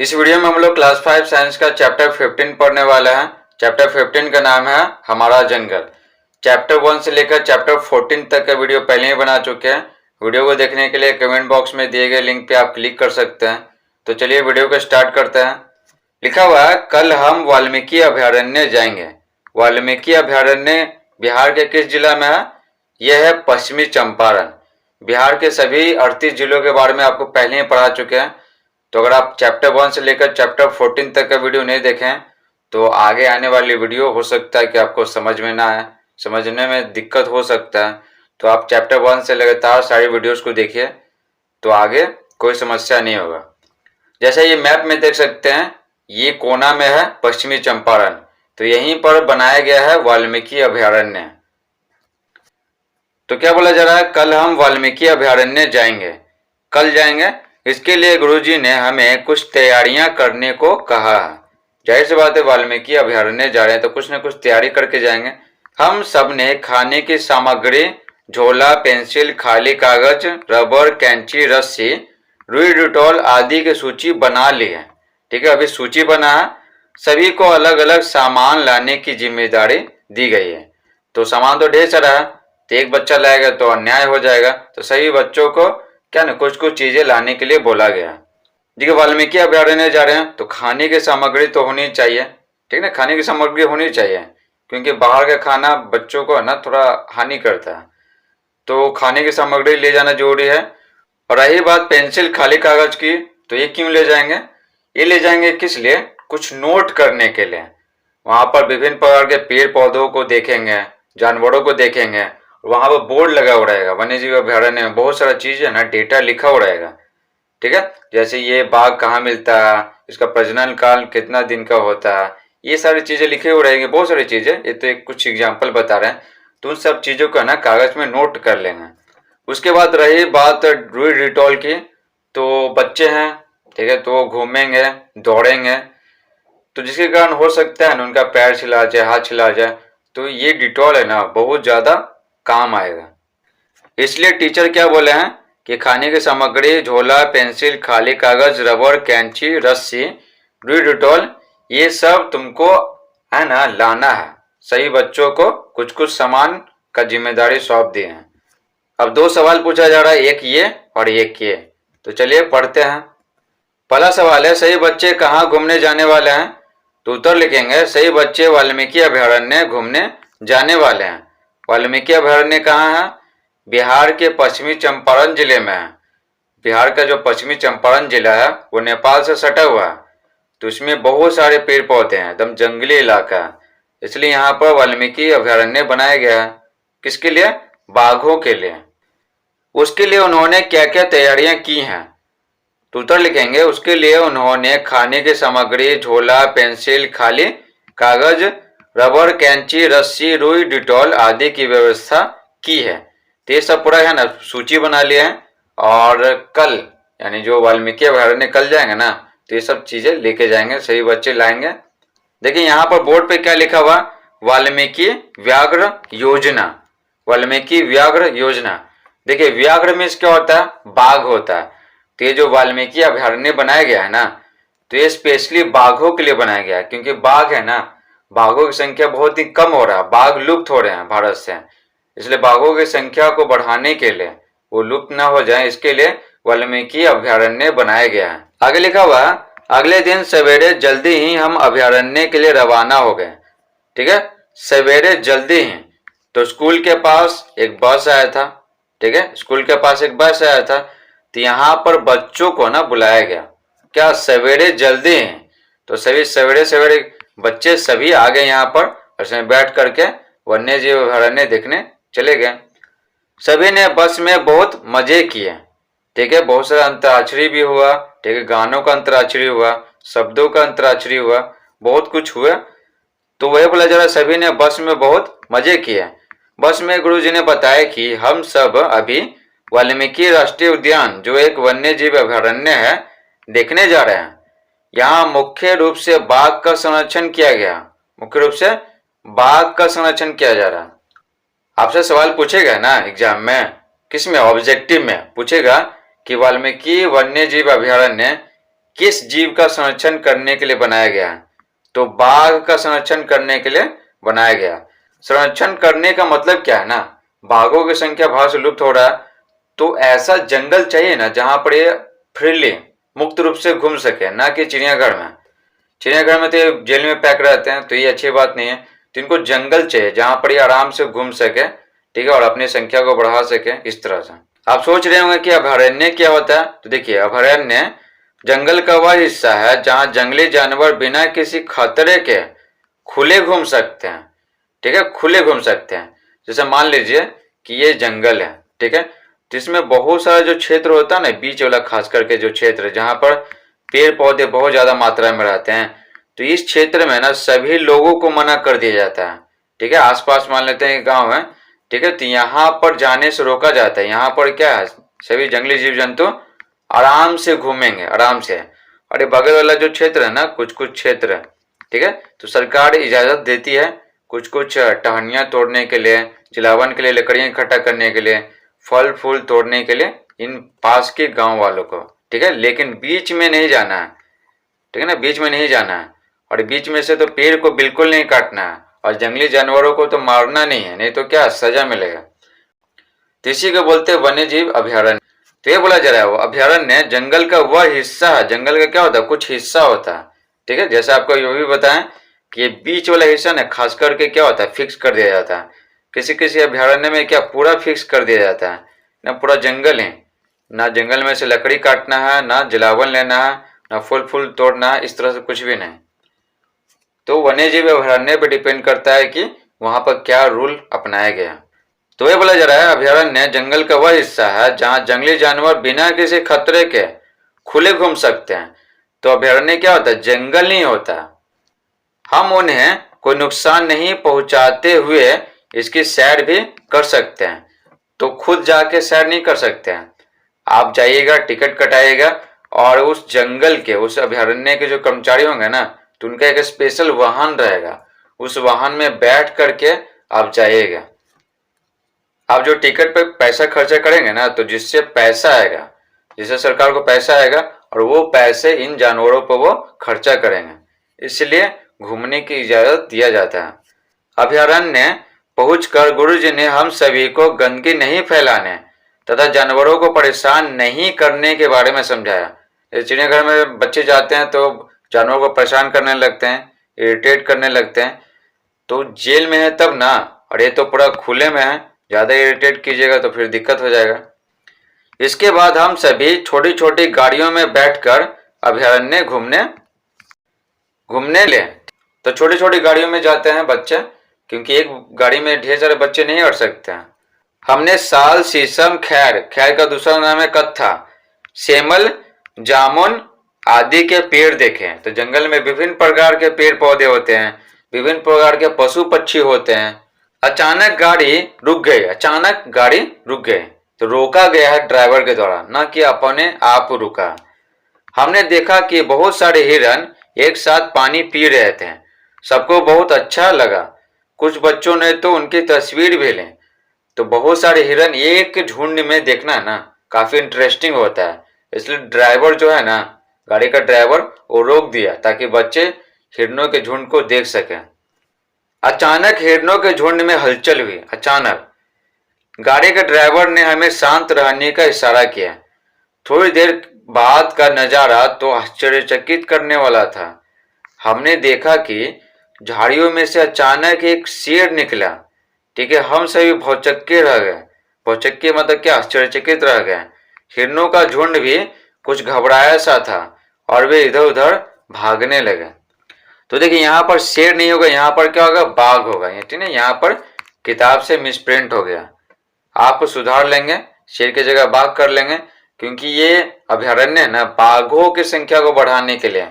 इस वीडियो में हम लोग क्लास 5 साइंस का चैप्टर 15 पढ़ने वाले हैं। चैप्टर 15 का नाम है हमारा जंगल। चैप्टर 1 से लेकर चैप्टर 14 तक का वीडियो पहले ही बना चुके हैं। वीडियो को देखने के लिए कमेंट बॉक्स में दिए गए लिंक पे आप क्लिक कर सकते हैं। तो चलिए वीडियो को स्टार्ट करते हैं। लिखा हुआ है, कल हम वाल्मीकि अभयारण्य जाएंगे। वाल्मीकि अभयारण्य बिहार के किस जिला में है? यह है पश्चिमी चंपारण। बिहार के सभी 38 जिलों के बारे में आपको पहले ही पढ़ा चुके हैं। तो अगर आप चैप्टर 1 से लेकर चैप्टर 14 तक का वीडियो नहीं देखें तो आगे आने वाली वीडियो हो सकता है कि आपको समझ में ना आए, समझने में दिक्कत हो सकता है। तो आप चैप्टर 1 से लगातार सारी वीडियोस को देखिए तो आगे कोई समस्या नहीं होगा। जैसे ये मैप में देख सकते हैं, ये कोना में है पश्चिमी चंपारण, तो यहीं पर बनाया गया है वाल्मीकि अभयारण्य। तो क्या बोला जा रहा है? कल हम वाल्मीकि अभयारण्य जाएंगे। कल जाएंगे, इसके लिए गुरुजी ने हमें कुछ तैयारियां करने को कहा है। जाहिर सी बात है, वाल्मीकि अभयारण्य जा रहे हैं तो कुछ न कुछ तैयारी करके जाएंगे। हम सब ने खाने की सामग्री, झोला, पेंसिल, खाली कागज, रबर, कैंची, रस्सी, रुई, डिटॉल आदि की सूची बना ली है। ठीक है, अभी सूची बना है। सभी को अलग अलग सामान लाने की जिम्मेदारी दी गई है। तो सामान तो ढेर सारा है, तो एक बच्चा लाएगा तो अन्याय हो जाएगा। तो सभी बच्चों को क्या ना कुछ कुछ चीजें लाने के लिए बोला गया। देखिए, वाल्मीकि अभयारण्य जा रहे हैं तो खाने की सामग्री तो होनी चाहिए। ठीक है, खाने की सामग्री होनी चाहिए क्योंकि बाहर का खाना बच्चों को ना थोड़ा हानि करता है। तो खाने की सामग्री ले जाना जरूरी है। और रही बात पेंसिल, खाली कागज की, तो ये क्यों ले जाएंगे? ये ले जाएंगे किस लिए? कुछ नोट करने के लिए। वहां पर विभिन्न प्रकार के पेड़ पौधों को देखेंगे, जानवरों को देखेंगे। वहां पर बोर्ड लगा हुआ रहेगा, वन्य जीव अभयारण्य में बहुत सारा चीज है ना, डेटा लिखा हुआ रहेगा। ठीक है, जैसे ये बाघ कहाँ मिलता है, इसका प्रजनन काल कितना दिन का होता है, ये सारी चीजें लिखे हुए रहेंगे, बहुत सारी चीजें। ये तो एक कुछ एग्जाम्पल बता रहे हैं, तो उन सब चीजों को ना कागज में नोट कर लेंगे। उसके बाद रही बात रुई डिटॉल की, तो बच्चे हैं, ठीक है, तो वो घूमेंगे, दौड़ेंगे, तो जिसके कारण हो सकता है ना उनका पैर छिला जाए, हाथ छिला जाए। तो ये डिटॉल है ना बहुत ज्यादा काम आएगा। इसलिए टीचर क्या बोले हैं कि खाने की सामग्री, झोला, पेंसिल, खाली कागज, रबर, कैंची, रस्सी, रुई, डिटॉल, ये सब तुमको है ना लाना है। सही बच्चों को कुछ कुछ सामान का जिम्मेदारी सौंप दिए हैं। अब दो सवाल पूछा जा रहा है, एक ये और एक ये। तो चलिए पढ़ते हैं। पहला सवाल है, सही बच्चे कहाँ घूमने जाने वाले हैं? तो उत्तर लिखेंगे, सही बच्चे वाल्मीकि अभयारण्य घूमने जाने वाले हैं। वाल्मीकि अभयारण्य कहाँ है? बिहार के पश्चिमी चंपारण जिले में है। बिहार का जो पश्चिमी चंपारण जिला है वो नेपाल से सटा हुआ है, तो इसमें बहुत सारे पेड़ पौधे हैं, एकदम जंगली इलाका है। इसलिए यहाँ पर वाल्मीकि अभयारण्य बनाया गया है। किसके लिए? बाघों के लिए। उसके लिए उन्होंने क्या क्या तैयारियां की हैं? तो उत्तर लिखेंगे, उसके लिए उन्होंने खाने की सामग्री, झोला, पेंसिल, खाली कागज, रबर, कैंची, रस्सी, रुई, डिटॉल आदि की व्यवस्था की है। तो ये सब पूरा है ना सूची बना लिया है। और कल यानी जो वाल्मीकि अभयारण्य कल जाएंगे ना, तो ये सब चीजें लेके जाएंगे, सही बच्चे लाएंगे। देखिए यहाँ पर बोर्ड पे क्या लिखा हुआ? वाल्मीकि व्याघ्र योजना। वाल्मीकि व्याघ्र योजना। देखिए व्याघ्र मीन्स क्या होता है? बाघ होता है। तो ये जो वाल्मीकि अभयारण्य बनाया गया है ना, तो ये स्पेशली बाघों के लिए बनाया गया है क्योंकि बाघ है ना, बाघों की संख्या बहुत ही कम हो रहा है, बाघ लुप्त हो रहे हैं भारत से। इसलिए बाघों की संख्या को बढ़ाने के लिए, वो लुप्त ना हो जाए, इसके लिए वाल्मीकि अभयारण्य बनाया गया है। आगे लिखा हुआ, अगले दिन सवेरे जल्दी ही हम अभयारण्य के लिए रवाना हो गए। ठीक है, सवेरे जल्दी ही। तो स्कूल के पास एक बस आया था। ठीक है, स्कूल के पास एक बस आया था, तो यहाँ पर बच्चों को ना बुलाया गया। क्या? सवेरे जल्दी ही। तो सभी सवेरे सवेरे बच्चे सभी आ गए यहाँ पर, उसमें बैठ करके वन्य जीव अभयारण्य देखने चले गए। सभी ने बस में बहुत मजे किए। ठीक है, बहुत सारा अंतराक्षरी भी हुआ। ठीक है, गानों का अंतराक्षरी हुआ, शब्दों का अंतराक्षरी हुआ, बहुत कुछ हुआ। तो वही बोला जा रहा है, सभी ने बस में बहुत मजे किए। बस में गुरुजी ने बताया कि हम सब अभी वाल्मीकि राष्ट्रीय उद्यान, जो एक वन्य जीव अभयारण्य है, देखने जा रहे हैं। यहाँ मुख्य रूप से बाघ का संरक्षण किया गया। मुख्य रूप से बाघ का संरक्षण किया जा रहा है। आपसे सवाल पूछेगा ना एग्जाम में, किसमें? ऑब्जेक्टिव में पूछेगा कि वाल्मीकि वन्य जीव अभयारण्य किस जीव का संरक्षण करने के लिए बनाया गया है? तो बाघ का संरक्षण करने के लिए बनाया गया। संरक्षण करने का मतलब क्या है ना, बाघों की संख्या भारत से लुप्त हो रहा है, तो ऐसा जंगल चाहिए ना जहां पर ये फ्रीली मुक्त रूप से घूम सके, ना कि चिड़ियाघर में। चिड़ियाघर में तो ये जेल में पैक रहते हैं, तो ये अच्छी बात नहीं है। तो इनको जंगल चाहिए जहां पर ये आराम से घूम सके, ठीक है, और अपनी संख्या को बढ़ा सके। इस तरह से आप सोच रहे होंगे कि अभयारण्य क्या होता है, तो देखिए अभयारण्य जंगल का वह हिस्सा है जहां जंगली जानवर बिना किसी खतरे के खुले घूम सकते हैं, ठीक है, खुले घूम सकते हैं। जैसे मान लीजिए कि ये जंगल है, ठीक है, तो इसमें बहुत सारा जो क्षेत्र होता है ना, बीच वाला खास करके जो क्षेत्र जहां पर पेड़ पौधे बहुत ज्यादा मात्रा में रहते हैं, तो इस क्षेत्र में ना सभी लोगों को मना कर दिया जाता है, ठीक है। आसपास मान लेते हैं गांव है, ठीक है, तो यहाँ पर जाने से रोका जाता है। यहाँ पर क्या है, सभी जंगली जीव जंतु आराम से घूमेंगे, आराम से। और ये बगल वाला जो क्षेत्र है ना, कुछ कुछ क्षेत्र, ठीक है, तो सरकार इजाजत देती है कुछ कुछ टहनियाँ तोड़ने के लिए, जलावन के लिए, लकड़ियाँ इकट्ठा करने के लिए, फल फूल तोड़ने के लिए इन पास के गांव वालों को, ठीक है, लेकिन बीच में नहीं जाना है, ठीक है ना, बीच में नहीं जाना है। और बीच में से तो पेड़ को बिल्कुल नहीं काटना है, और जंगली जानवरों को तो मारना नहीं है, नहीं तो क्या सजा मिलेगा। तो इसी को बोलते हैं वन्य जीव अभयारण्य। तो ये बोला जा रहा है वो अभयारण्य जंगल का वह हिस्सा है। जंगल का क्या होता है, कुछ हिस्सा होता है, ठीक है। जैसे आपको ये भी बताएं कि ये बीच वाला हिस्सा ना खास करके क्या होता है, फिक्स कर दिया जाता है। किसी किसी अभयारण्य में क्या पूरा फिक्स कर दिया जाता है ना, पूरा जंगल है ना, जंगल में से लकड़ी काटना है, ना जलावन लेना है, ना फूल फूल तोड़ना है, इस तरह से कुछ भी नहीं। तो वन्य जीव अभयारण्य पे डिपेंड करता है कि वहां पर क्या रूल अपनाया गया। तो ये बोला जा रहा है अभयारण्य जंगल का वह हिस्सा है जहां जंगली जानवर बिना किसी खतरे के खुले घूम सकते हैं। तो अभयारण्य क्या होता है, जंगल नहीं होता। हम उन्हें कोई नुकसान नहीं पहुंचाते हुए इसकी सैर भी कर सकते हैं। तो खुद जाके सैर नहीं कर सकते हैं, आप जाइएगा, टिकट कटाइएगा, और उस जंगल के, उस अभयारण्य के जो कर्मचारी होंगे ना, तो उनका एक स्पेशल वाहन रहेगा, उस वाहन में बैठ करके आप जाइएगा। आप जो टिकट पे पैसा खर्चा करेंगे ना, तो जिससे पैसा आएगा, जिससे सरकार को पैसा आएगा, और वो पैसे इन जानवरों पर वो खर्चा करेंगे, इसलिए घूमने की इजाजत दिया जाता है। अभयारण्य पहुंचकर गुरुजी ने हम सभी को गंदगी नहीं फैलाने तथा जानवरों को परेशान नहीं करने के बारे में समझाया। चिड़ियाघर में बच्चे जाते हैं तो जानवरों को परेशान करने लगते हैं, इरिटेट करने लगते हैं। तो जेल में है तब ना, और ये तो पूरा खुले में है, ज्यादा इरिटेट कीजिएगा तो फिर दिक्कत हो जाएगा। इसके बाद हम सभी छोटी छोटी गाड़ियों में बैठकर अभयारण्य घूमने ले। तो छोटी छोटी गाड़ियों में जाते हैं बच्चे, क्योंकि एक गाड़ी में ढेर सारे बच्चे नहीं अट सकते हैं। हमने साल, शीशम, खैर, खैर का दूसरा नाम है कत्था, सेमल, जामुन आदि के पेड़ देखे। तो जंगल में विभिन्न प्रकार के पेड़ पौधे होते हैं, विभिन्न प्रकार के पशु पक्षी होते हैं। अचानक गाड़ी रुक गई, अचानक गाड़ी रुक गई, तो रोका गया है ड्राइवर के द्वारा, न कि अपने आप रुका। हमने देखा कि बहुत सारे हिरन एक साथ पानी पी रहे थे, सबको बहुत अच्छा लगा। कुछ बच्चों ने तो उनकी तस्वीर भी ली। तो बहुत सारे हिरन एक झुंड में देखना ना काफी इंटरेस्टिंग होता है, इसलिए ड्राइवर जो है ना, गाड़ी का ड्राइवर, वो रोक दिया ताकि बच्चे हिरनों के झुंड को देख सकें। अचानक हिरनों के झुंड में हलचल हुई। अचानक गाड़ी के ड्राइवर ने हमें शांत रहने का इशारा किया। थोड़ी देर बाद का नजारा तो आश्चर्यचकित करने वाला था। हमने देखा कि झाड़ियों में से अचानक एक शेर निकला, ठीक है। हम सभी भौचक्के रह गए। भौचक्के मतलब क्या, आश्चर्यचकित रह गए। हिरनों का झुंड भी कुछ घबराया सा था और वे इधर उधर भागने लगे। तो देखिए यहाँ पर शेर नहीं होगा, यहाँ पर क्या होगा, बाघ होगा, ठीक है। यहाँ पर किताब से मिसप्रिंट हो गया, आप सुधार लेंगे, शेर की जगह बाघ कर लेंगे, क्योंकि ये अभयारण्य ना बाघों की संख्या को बढ़ाने के लिए,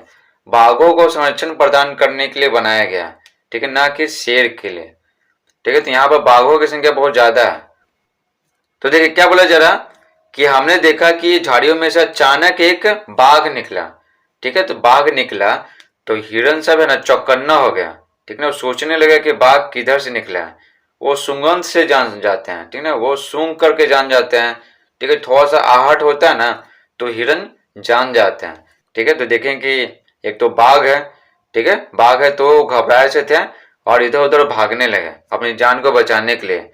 बाघों को संरक्षण प्रदान करने के लिए बनाया गया, ठीक है, ना कि शेर के लिए, ठीक है। तो यहाँ पर बाघों की संख्या बहुत ज्यादा है। तो देखिए क्या बोला जा रहा कि हमने देखा कि झाड़ियों में से अचानक एक बाघ निकला, ठीक है। तो बाघ निकला तो हिरन सब है ना चौकन्ना हो गया, ठीक है। वो सोचने लगा कि बाघ किधर से निकला है। वो सुगंध से जान जाते हैं, ठीक है, वो सूंघ करके जान जाते हैं, ठीक है। थोड़ा सा आहट होता है ना तो हिरन जान जाते हैं। ठीक है। तो देखें कि एक तो बाघ है, ठीक है, बाघ है तो घबराए से थे और इधर उधर भागने लगे अपनी जान को बचाने के लिए।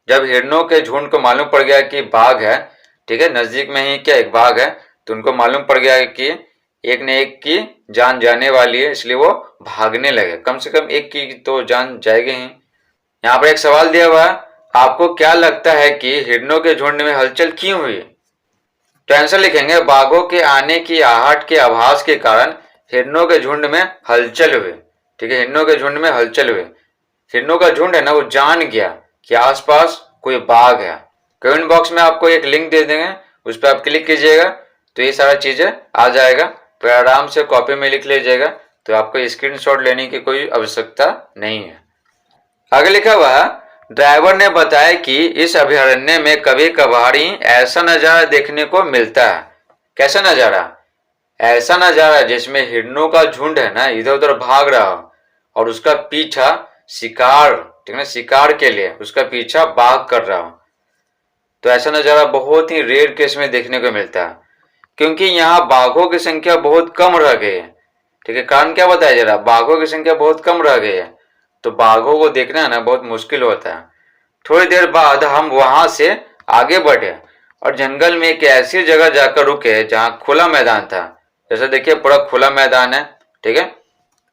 जब हिरणों के झुंड को मालूम पड़ गया कि बाघ है, ठीक है, नजदीक में ही क्या एक बाघ है, तो उनको मालूम पड़ गया कि एक ने एक की जान जाने वाली है, इसलिए वो भागने लगे। कम से कम एक की तो जान जाएगी ही। यहाँ पर एक सवाल दिया हुआ है, आपको क्या लगता है कि हिरणों के झुंड में हलचल क्यों हुई? तो आंसर लिखेंगे, बाघों के आने की आहट के आभास के कारण हिरणों के झुंड में हलचल हुई। ठीक है, हिरणों के झुंड में हलचल हुई। हिरणों का झुंड है ना, वो जान गया कि आसपास कोई बाघ है। कमेंट बॉक्स में आपको एक लिंक दे देंगे, उस पर आप क्लिक कीजिएगा तो ये सारा चीजें आ जाएगा। तो आराम से कॉपी में लिख लीजिएगा, तो आपको स्क्रीनशॉट लेने की कोई आवश्यकता नहीं है। आगे लिखा हुआ, ड्राइवर ने बताया कि इस अभयारण्य में कभी कभार ही ऐसा नजारा देखने को मिलता है। कैसा नजारा? ऐसा नजारा जिसमें हिरणों का झुंड है ना इधर उधर भाग रहा हो और उसका पीछा शिकार, ठीक है ना, शिकार के लिए उसका पीछा बाघ कर रहा हो। तो ऐसा नजारा बहुत ही रेयर केस में देखने को मिलता है, क्योंकि यहाँ बाघों की संख्या बहुत कम रह गई है। ठीक है, कारण क्या बताया जा रहा, बाघों की संख्या बहुत कम रह गई है, तो बाघों को देखना ना बहुत मुश्किल होता है। थोड़ी देर बाद हम वहां से आगे बढ़े और जंगल में एक ऐसी जगह जाकर रुके जहाँ खुला मैदान था। जैसे देखिए पूरा खुला मैदान है, ठीक है।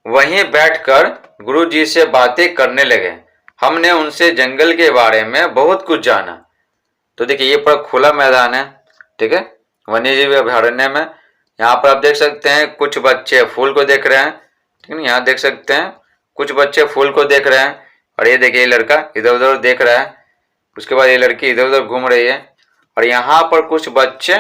वहीं बैठकर गुरुजी से बातें करने लगे। हमने उनसे जंगल के बारे में बहुत कुछ जाना। तो देखिए ये पूरा खुला मैदान है, ठीक है, वन्यजीव अभयारण्य में। यहाँ पर आप देख सकते हैं कुछ बच्चे फूल को देख रहे हैं, ठीक है, यहाँ देख सकते हैं कुछ बच्चे फूल को देख रहे हैं और ये देखिए लड़का इधर उधर देख रहा है। उसके बाद ये लड़की इधर उधर घूम रही है और यहाँ पर कुछ बच्चे,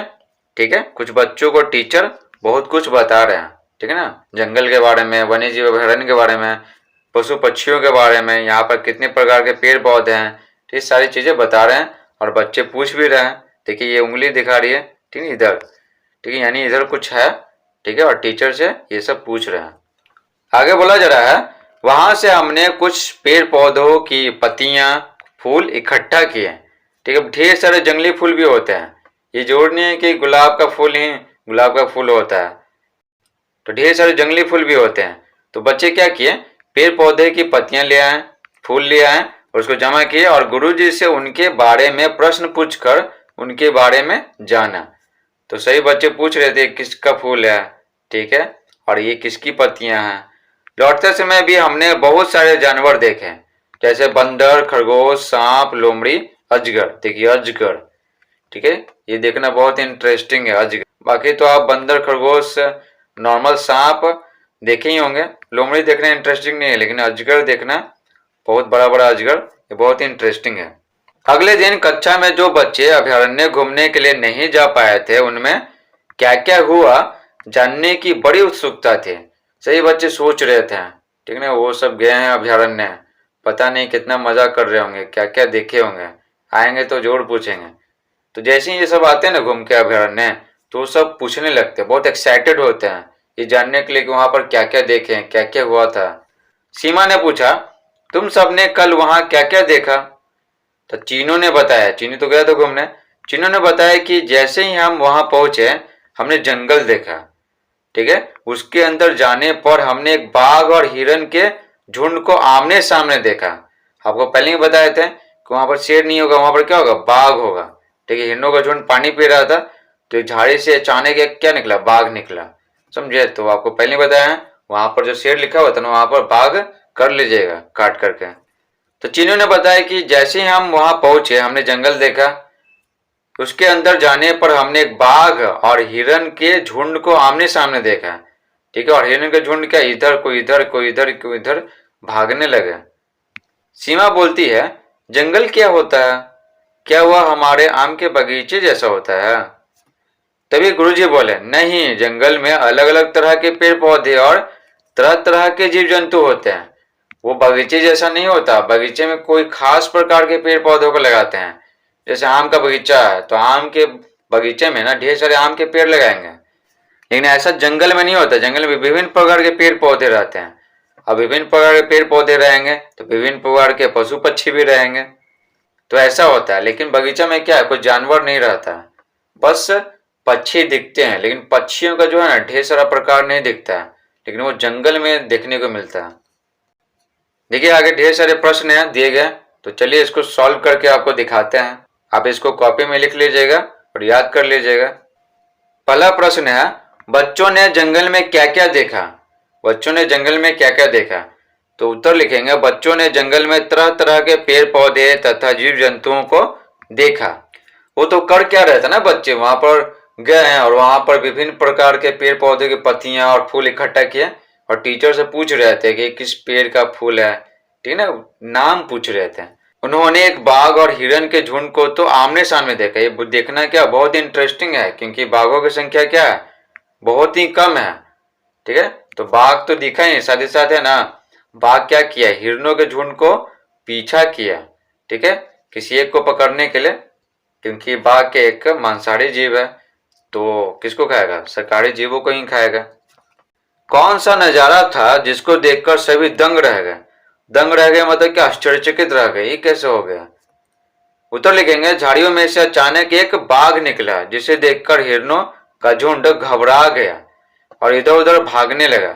ठीक है, कुछ बच्चों को टीचर बहुत कुछ बता रहे हैं, ठीक है ना, जंगल के बारे में, वन्यजीव अभयारण्य के बारे में, पशु पक्षियों के बारे में, यहाँ पर कितने प्रकार के पेड़ पौधे हैं, ये सारी चीजें बता रहे हैं और बच्चे पूछ भी रहे हैं। देखिए ये उंगली दिखा रही है, ठीक है, इधर, ठीक है, यानी इधर कुछ है, ठीक है, और टीचर से ये सब पूछ रहे हैं। आगे बोला जा रहा है, वहां से हमने कुछ पेड़ पौधों की पत्तियां फूल इकट्ठा किए, ठीक है, ढेर सारे जंगली फूल भी होते हैं। ये जरूर नहीं है कि गुलाब का फूल ही गुलाब का फूल होता है, तो ढेर सारे जंगली फूल भी होते हैं। तो बच्चे क्या किए, पेड़ पौधे की पत्तियां ले आए, फूल ले आए और उसको जमा किए और गुरुजी से उनके बारे में प्रश्न पूछकर उनके बारे में जाना। तो सही बच्चे पूछ रहे थे किसका फूल है, ठीक है, और ये किसकी पत्तियां हैं। लौटते समय भी हमने बहुत सारे जानवर देखे, जैसे बंदर, खरगोश, सांप, लोमड़ी, अजगर। देखिए अजगर, ठीक है, ये देखना बहुत इंटरेस्टिंग है अजगर। बाकी तो आप बंदर, खरगोश, नॉर्मल सांप देखे ही होंगे। लोमड़ी देखना इंटरेस्टिंग नहीं है, लेकिन अजगर देखना, बहुत बड़ा बड़ा अजगर, ये बहुत इंटरेस्टिंग है। अगले दिन कक्षा में जो बच्चे अभयारण्य घूमने के लिए नहीं जा पाए थे उनमें क्या क्या हुआ जानने की बड़ी उत्सुकता थी। सही बच्चे सोच रहे थे, ठीक है, वो सब गए हैं अभयारण्य, पता नहीं कितना मजा कर रहे होंगे, क्या क्या देखे होंगे, आएंगे तो जरूर पूछेंगे। तो जैसे ही ये सब आते हैं ना घूम के अभयारण्य, तो सब पूछने लगते हैं, बहुत एक्साइटेड होते हैं ये जानने के लिए कि वहां पर क्या क्या देखे, क्या क्या हुआ था। सीमा ने पूछा, तुम सबने कल वहां क्या क्या देखा? तो चीनू ने बताया, चीनू तो गया था घूमने, चीनू ने बताया कि जैसे ही हम वहां पहुंचे हमने जंगल देखा, ठीक है, उसके अंदर जाने पर हमने एक बाघ और हिरन के झुंड को आमने सामने देखा। आपको पहले ही बताए थे कि वहां पर शेर नहीं होगा, वहां पर क्या होगा, बाघ होगा। ठीक है, हिरणों का झुंड पानी पी रहा था, तो झाड़ी से अचानक एक क्या निकला, बाघ निकला, समझे। तो आपको पहले बताया है वहां पर जो शेर लिखा हुआ था ना वहां पर बाघ कर लीजिएगा काट करके। तो चीनू ने बताया कि जैसे ही हम वहां पहुंचे हमने जंगल देखा, उसके अंदर जाने पर हमने एक बाघ और हिरन के झुंड को आमने सामने देखा, ठीक है, और हिरन के झुंड क्या इधर कोई इधर कोई इधर कोई इधर भागने लगे। सीमा बोलती है, जंगल क्या होता है, क्या वह हमारे आम के बगीचे जैसा होता है? तभी गुरुजी बोले, नहीं, जंगल में अलग अलग तरह के पेड़ पौधे और तरह तरह के जीव जंतु होते हैं। वो बगीचे जैसा नहीं होता, बगीचे में कोई खास प्रकार के पेड़ पौधों को लगाते हैं। जैसे आम का बगीचा है तो आम के बगीचे में ना ढेर सारे आम के पेड़ लगाएंगे, लेकिन ऐसा जंगल में नहीं होता। जंगल में विभिन्न प्रकार के पेड़ पौधे रहते हैं, अब विभिन्न प्रकार के पेड़ पौधे रहेंगे तो विभिन्न प्रकार के पशु पक्षी भी रहेंगे, तो ऐसा होता है। लेकिन बगीचा में क्या है, कोई जानवर नहीं रहता, बस पक्षी दिखते हैं, लेकिन पक्षियों का जो है ना ढेर सारा प्रकार नहीं दिखता है, लेकिन वो जंगल में देखने को मिलता है। देखिए आगे ढेर सारे प्रश्न हैं दिए गए, तो चलिए इसको सॉल्व करके आपको दिखाते हैं। आप इसको कॉपी में लिख लीजिएगा और याद कर लीजिएगा। पहला प्रश्न है, बच्चों ने जंगल में क्या क्या देखा? बच्चों ने जंगल में क्या क्या देखा? तो उत्तर लिखेंगे, बच्चों ने जंगल में तरह तरह के पेड़ पौधे तथा जीव जंतुओं को देखा। वो तो कर क्या रहे थे ना, बच्चे वहां पर गए हैं और वहां पर विभिन्न प्रकार के पेड़ पौधे की पत्तियां और फूल इकट्ठा किए और टीचर से पूछ रहे थे कि किस पेड़ का फूल है, ठीक है ना, नाम पूछ रहे थे। उन्होंने एक बाघ और हिरन के झुंड को तो आमने सामने देखा। ये देखना क्या बहुत इंटरेस्टिंग है, क्योंकि बाघों की संख्या क्या है, बहुत ही कम है, ठीक है। तो बाघ तो दिखा ही, साथ ही साथ है ना, बाघ क्या किया, हिरनों के झुंड को पीछा किया, ठीक है, किसी एक को पकड़ने के लिए, क्योंकि बाघ के एक मांसाहारी जीव है, तो किसको खाएगा, शाकाहारी जीवों को ही खाएगा। कौन सा नजारा था जिसको देखकर सभी दंग रह गए? दंग रह गए मतलब क्या, आश्चर्यचकित रह गए, ये कैसे हो गया? उत्तर लिखेंगे, झाड़ियों में से अचानक एक बाघ निकला जिसे देखकर हिरनों का झुंड घबरा गया और इधर उधर भागने लगा,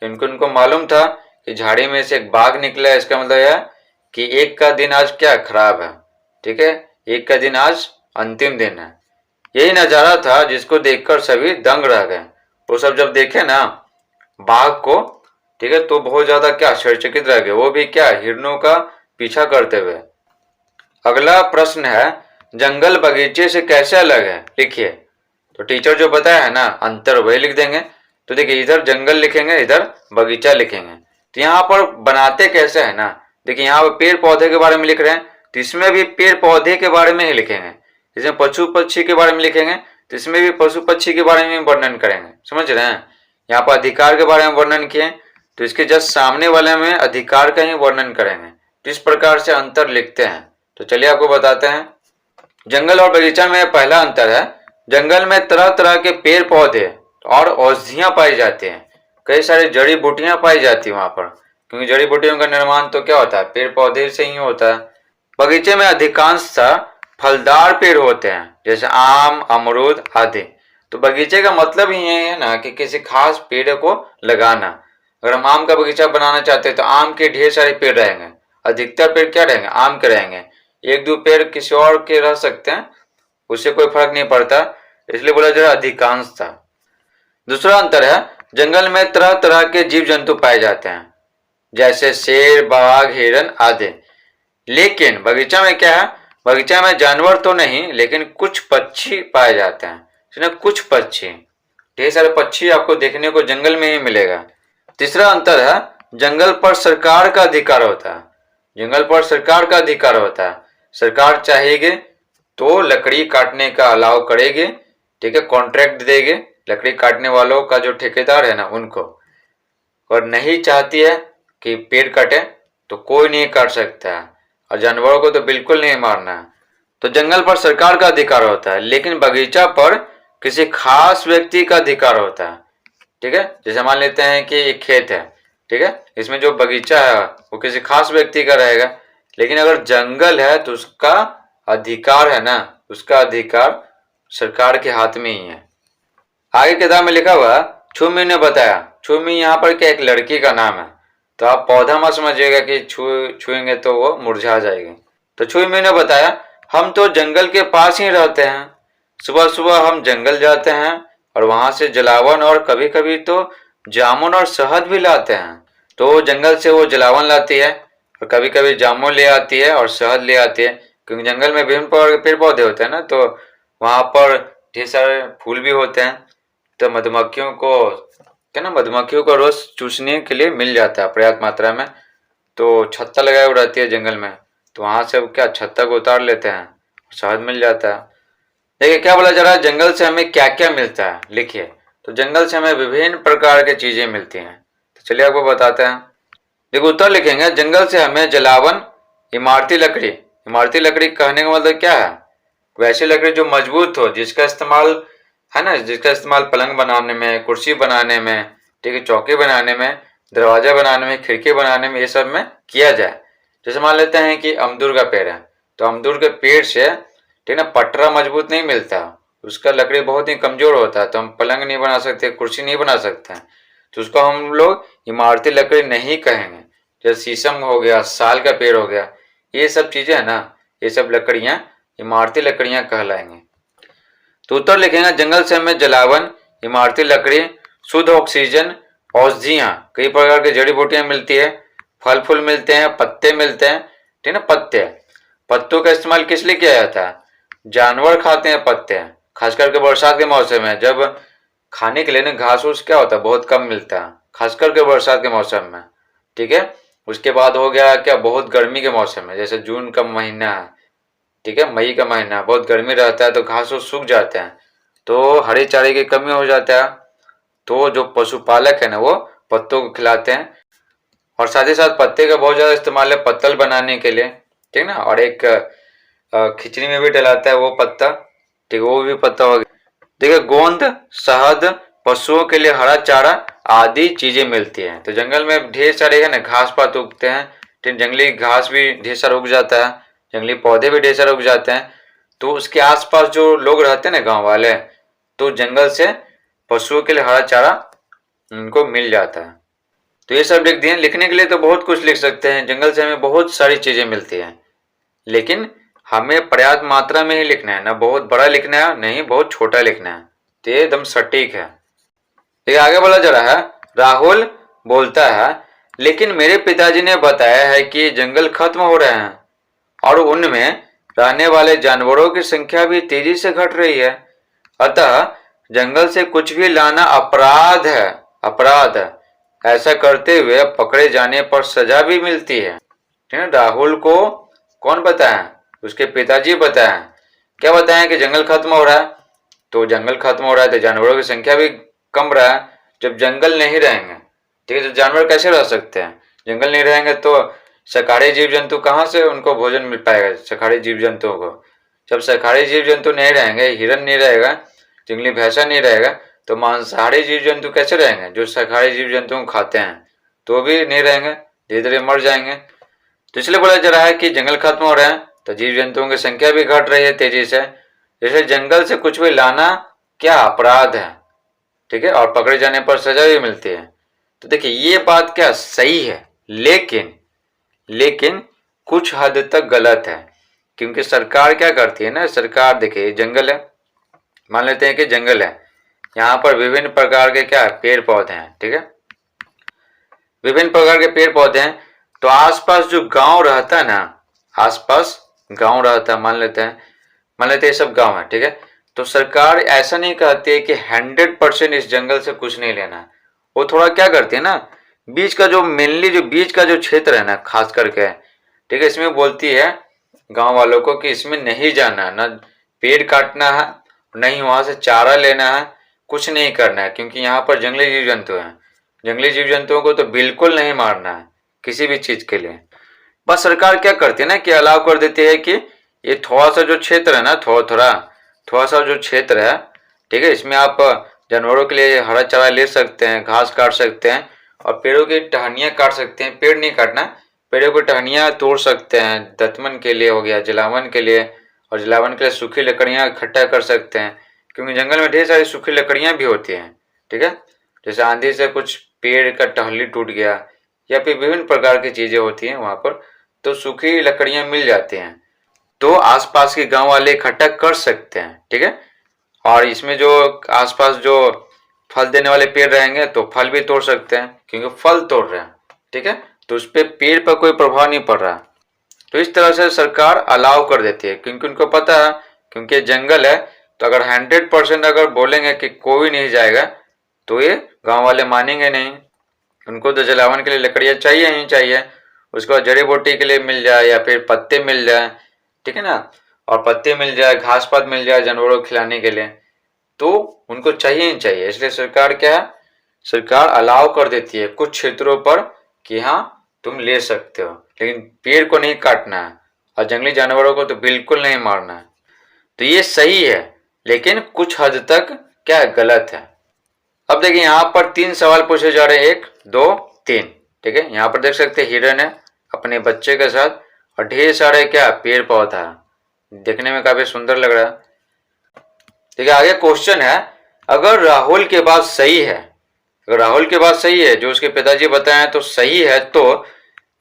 क्योंकि उनको मालूम था कि झाड़ी में से एक बाघ निकला है, इसका मतलब है कि एक का दिन आज क्या खराब है, ठीक है, एक का दिन आज अंतिम दिन है। यही नजारा था जिसको देखकर सभी दंग रह गए। वो सब जब देखे ना बाघ को, ठीक है, तो बहुत ज्यादा क्या आश्चर्यचकित रह गए, वो भी क्या हिरनों का पीछा करते हुए। अगला प्रश्न है, जंगल बगीचे से कैसे अलग है? लिखिए। तो टीचर जो बताया है ना अंतर, वही लिख देंगे। तो देखिए इधर जंगल लिखेंगे, इधर बगीचा लिखेंगे। तो यहाँ पर बनाते कैसे है ना, देखिए यहाँ पर पेड़ पौधे के बारे में लिख रहे हैं, तो इसमें भी पेड़ पौधे के बारे में ही लिखेंगे। इसमें पशु पक्षी के बारे में लिखेंगे, तो इसमें भी पशु पक्षी के बारे में वर्णन करेंगे, समझ रहे हैं। यहाँ पर अधिकार के बारे में वर्णन किए, तो इसके जस्ट सामने वाले में अधिकार का ही वर्णन करेंगे। तो इस प्रकार से अंतर लिखते हैं। तो चलिए आपको बताते हैं। जंगल और बगीचा में पहला अंतर है, जंगल में तरह तरह के पेड़ पौधे और औषधियां पाई जाती हैं, कई सारी जड़ी बूटियां पाई जाती है वहां पर, क्योंकि जड़ी बूटियों का निर्माण तो क्या होता है, पेड़ पौधे से ही होता है। बगीचे में अधिकांशतः फलदार पेड़ होते हैं, जैसे आम, अमरूद आदि। तो बगीचे का मतलब ही ये है ना कि किसी खास पेड़ को लगाना। अगर हम आम का बगीचा बनाना चाहते हैं तो आम के ढेर सारे पेड़ रहेंगे, अधिकतर पेड़ क्या रहेंगे, आम के रहेंगे। एक दो पेड़ किसी और के रह सकते हैं, उससे कोई फर्क नहीं पड़ता, इसलिए बोला जरा अधिकांश था। दूसरा अंतर है, जंगल में तरह तरह के जीव जंतु पाए जाते हैं, जैसे शेर, बाघ, हिरन आदि। लेकिन बगीचा में क्या है, बगीचा में जानवर तो नहीं, लेकिन कुछ पक्षी पाए जाते हैं, कुछ पक्षी, ढेर सारे पक्षी आपको देखने को जंगल में ही मिलेगा। तीसरा अंतर है, जंगल पर सरकार का अधिकार होता है, जंगल पर सरकार का अधिकार होता है। सरकार चाहेगी तो लकड़ी काटने का अलाउ करेगी, ठीक है, कॉन्ट्रैक्ट देगी लकड़ी काटने वालों का, जो ठेकेदार है ना उनको। और नहीं चाहती है कि पेड़ कटे तो कोई नहीं काट सकता है, और जानवरों को तो बिल्कुल नहीं मारना है। तो जंगल पर सरकार का अधिकार होता है, लेकिन बगीचा पर किसी खास व्यक्ति का अधिकार होता है, ठीक है। जैसे मान लेते हैं कि एक खेत है, ठीक है, इसमें जो बगीचा है वो किसी खास व्यक्ति का रहेगा, लेकिन अगर जंगल है तो उसका अधिकार है ना, उसका अधिकार सरकार के हाथ में ही है। आगे किताब में लिखा हुआ, छुमी ने बताया, छुमी यहाँ पर क्या एक लड़की का नाम है, तो आप पौधा मत समझिएगा कि छुएंगे तो वो मुरझा जाएगी। तो छुमी ने बताया, हम तो जंगल के पास ही रहते हैं, सुबह सुबह हम जंगल जाते हैं और वहां से जलावन और कभी कभी तो जामुन और शहद भी लाते हैं। तो जंगल से वो जलावन लाती है और कभी कभी जामुन ले आती है और शहद ले आती है, क्योंकि जंगल में विभिन्न प्रकार के पेड़ पौधे होते हैं ना, तो वहां पर ढेर सारे फूल भी होते हैं। तो मधुमक्खियों को क्या ना, मधुमक्खियों को रोज चूसने के लिए मिल जाता है पर्याप्त मात्रा में। तो छत्ता लगाए हुए रहती है जंगल में, तो वहां से क्या छत्ता को उतार लेते हैं, शहद मिल जाता है। देखिए क्या बोला जा रहा है, जंगल से हमें क्या क्या मिलता है, लिखिए। तो जंगल से हमें विभिन्न प्रकार की चीजें मिलती हैं, तो चलिए आपको बताते हैं। देखो उत्तर लिखेंगे, जंगल से हमें जलावन, इमारती लकड़ी। इमारती लकड़ी कहने का मतलब क्या है, वैसी लकड़ी जो मजबूत हो, जिसका इस्तेमाल है ना, जिसका इस्तेमाल पलंग बनाने में, कुर्सी बनाने में, ठीक है, चौकी बनाने में, दरवाजा बनाने में, खिड़की बनाने में, ये सब में किया जाए। जैसे मान लेते हैं कि अमदूर का पेड़ है, तो अमदूर के पेड़ से ठीक है ना पटरा मजबूत नहीं मिलता, उसका लकड़ी बहुत ही कमजोर होता है, तो हम पलंग नहीं बना सकते, कुर्सी नहीं बना सकते हैं, तो उसको हम लोग इमारती लकड़ी नहीं कहेंगे। जैसे शीशम हो गया, साल का पेड़ हो गया, ये सब चीजें है ना, ये सब लकड़ियां इमारती लकड़ियां कहलाएंगे। तो उत्तर लिखेंगे जंगल से हमें जलावन, इमारती लकड़ी, शुद्ध ऑक्सीजन, औषधियां, कई प्रकार की जड़ी बूटियां मिलती है, फल फूल मिलते हैं, पत्ते मिलते हैं, ठीक है ना। पत्ते, पत्तों का इस्तेमाल किस लिए किया जाता है? जानवर खाते हैं पत्ते, खास करके बरसात के मौसम में, जब खाने के लिए ना घास फूस क्या होता है, बहुत कम मिलता है, खास करके बरसात के मौसम में, ठीक है। उसके बाद हो गया क्या, बहुत गर्मी के मौसम में, जैसे जून का महीना है, ठीक है, मई का महीना, बहुत गर्मी रहता है तो घास फूस सूख जाते हैं, तो हरे चारे की कमी हो जाता है, तो जो पशुपालक है ना वो पत्तों को खिलाते हैं। और साथ ही साथ पत्ते का बहुत ज्यादा इस्तेमाल है पत्तल बनाने के लिए, ठीक ना। और एक खिचड़ी में भी डलाता है वो पत्ता, ठीक है, वो भी पत्ता हो गया। देखिए गोंद, शहद, पशुओं के लिए हरा चारा आदि चीजें मिलती हैं। तो जंगल में ढेर सारे है ना घास पात उगते हैं, तो जंगली घास भी ढेर सारा उग जाता है, जंगली पौधे भी ढेर सारे उग जाते हैं। तो उसके आसपास जो लोग रहते हैं ना गांव वाले, तो जंगल से पशुओं के लिए हरा चारा उनको मिल जाता है। तो ये सब लिख दिए। लिखने के लिए तो बहुत कुछ लिख सकते हैं, जंगल से हमें बहुत सारी चीजें मिलती हैं, लेकिन हमें पर्याप्त मात्रा में ही लिखना है, ना बहुत बड़ा लिखना है, नहीं बहुत छोटा लिखना है, तो ये एकदम सटीक है। ये आगे बोला जा रहा है, राहुल बोलता है लेकिन मेरे पिताजी ने बताया है कि जंगल खत्म हो रहे हैं और उनमें रहने वाले जानवरों की संख्या भी तेजी से घट रही है, अतः जंगल से कुछ भी लाना अपराध है, अपराध है। ऐसा करते हुए पकड़े जाने पर सजा भी मिलती है, ठीक है। राहुल को कौन बताया? उसके पिताजी बताया। क्या बताया? कि जंगल खत्म हो रहा है, तो जंगल खत्म हो रहा है तो जानवरों की संख्या भी कम रहा है। जब जंगल नहीं रहेंगे, ठीक है, तो जानवर कैसे रह सकते हैं? जंगल नहीं रहेंगे तो शाकाहारी जीव जंतु कहाँ से उनको भोजन मिल पाएगा? शाकाहारी जीव जंतुओं को जब शाकाहारी जीव जंतु नहीं रहेंगे, हिरन नहीं रहेगा, जंगली भैंसा नहीं रहेगा, तो मांसाहारी जीव जंतु कैसे रहेंगे? जो शाकाहारी जीव जंतुओं को खाते हैं तो भी नहीं रहेंगे, धीरे धीरे मर जाएंगे। तो इसलिए बोला जा रहा है कि जंगल खत्म हो रहे हैं तो जीव जंतुओं की संख्या भी घट रही है तेजी से, जैसे जंगल से कुछ भी लाना क्या अपराध है, ठीक है, और पकड़े जाने पर सजा भी मिलती है। तो देखिए ये बात क्या सही है, लेकिन लेकिन कुछ हद तक गलत है, क्योंकि सरकार क्या करती है ना, सरकार देखिए जंगल है, मान लेते हैं कि जंगल है, यहाँ पर विभिन्न प्रकार के क्या पेड़ पौधे हैं, ठीक है, विभिन्न प्रकार के पेड़ पौधे हैं, तो आसपास जो गांव रहता है ना, आसपास गांव रहता है, मान लेते हैं ये सब गांव है, ठीक है, तो सरकार ऐसा नहीं कहती है कि 100% इस जंगल से कुछ नहीं लेना है। वो थोड़ा क्या करती है ना, बीच का जो मेनली जो बीच का जो क्षेत्र है ना खास करके, ठीक है, इसमें बोलती है गांव वालों को कि इसमें नहीं जाना है, ना पेड़ काटना है, नहीं वहां से चारा लेना है, कुछ नहीं करना है, क्योंकि यहाँ पर जंगली जीव जंतु हैं, जंगली जीव जंतुओं को तो बिल्कुल नहीं मारना है किसी भी चीज के लिए। बस सरकार क्या करती है ना कि अलाउ कर देती है कि ये थोड़ा सा जो क्षेत्र है ना, थोड़ा सा जो क्षेत्र है, ठीक है, इसमें आप जानवरों के लिए हरा चारा ले सकते हैं, घास काट सकते हैं और पेड़ों की टहनियाँ काट सकते हैं, पेड़ नहीं काटना, पेड़ों की टहनियाँ तोड़ सकते हैं, दतमन के लिए हो गया, जलावन के लिए, और जलावन के लिए सूखी लकड़ियाँ इकट्ठा कर सकते हैं, क्योंकि जंगल में ढेर सारी सूखी लकड़ियाँ भी होती हैं, ठीक है, जैसे आंधी से कुछ पेड़ का टहनी टूट गया या फिर विभिन्न प्रकार की चीजें होती हैं वहां पर, तो सूखी लकड़ियां मिल जाती हैं, तो आसपास के गांव वाले इकट्ठा कर सकते हैं, ठीक है। और इसमें जो आसपास जो फल देने वाले पेड़ रहेंगे तो फल भी तोड़ सकते हैं, क्योंकि फल तोड़ रहे हैं, ठीक है, तो उस पर पेड़ पर कोई प्रभाव नहीं पड़ रहा। तो इस तरह से सरकार अलाउ कर देती है, क्योंकि उनको पता है, क्योंकि जंगल है, तो अगर 100% अगर बोलेंगे कि कोई नहीं जाएगा तो ये गांव वाले मानेंगे नहीं, उनको तो जलावन के लिए लकड़ियाँ चाहिए ही चाहिए, उसके बाद जड़ी बूटी के लिए मिल जाए या फिर पत्ते मिल जाए, ठीक है ना, और पत्ते मिल जाए, घास पात मिल जाए जानवरों को खिलाने के लिए, तो उनको चाहिए ही चाहिए। इसलिए सरकार क्या है, सरकार अलाउ कर देती है कुछ क्षेत्रों पर कि हाँ तुम ले सकते हो, लेकिन पेड़ को नहीं काटना है और जंगली जानवरों को तो बिल्कुल नहीं मारना है। तो ये सही है, लेकिन कुछ हद तक क्या गलत है। अब देखिए यहाँ पर 3 सवाल पूछे जा रहे हैं, 1 2 3, ठीक है, यहाँ पर देख सकते हैं हिरन है अपने बच्चे के साथ और ढेर सारे क्या पेड़ पौधा, देखने में काफी सुंदर लग रहा है। ठीक है, आगे क्वेश्चन है, अगर राहुल की बात सही है, अगर राहुल की बात सही है, जो उसके पिताजी बताएं तो सही है, तो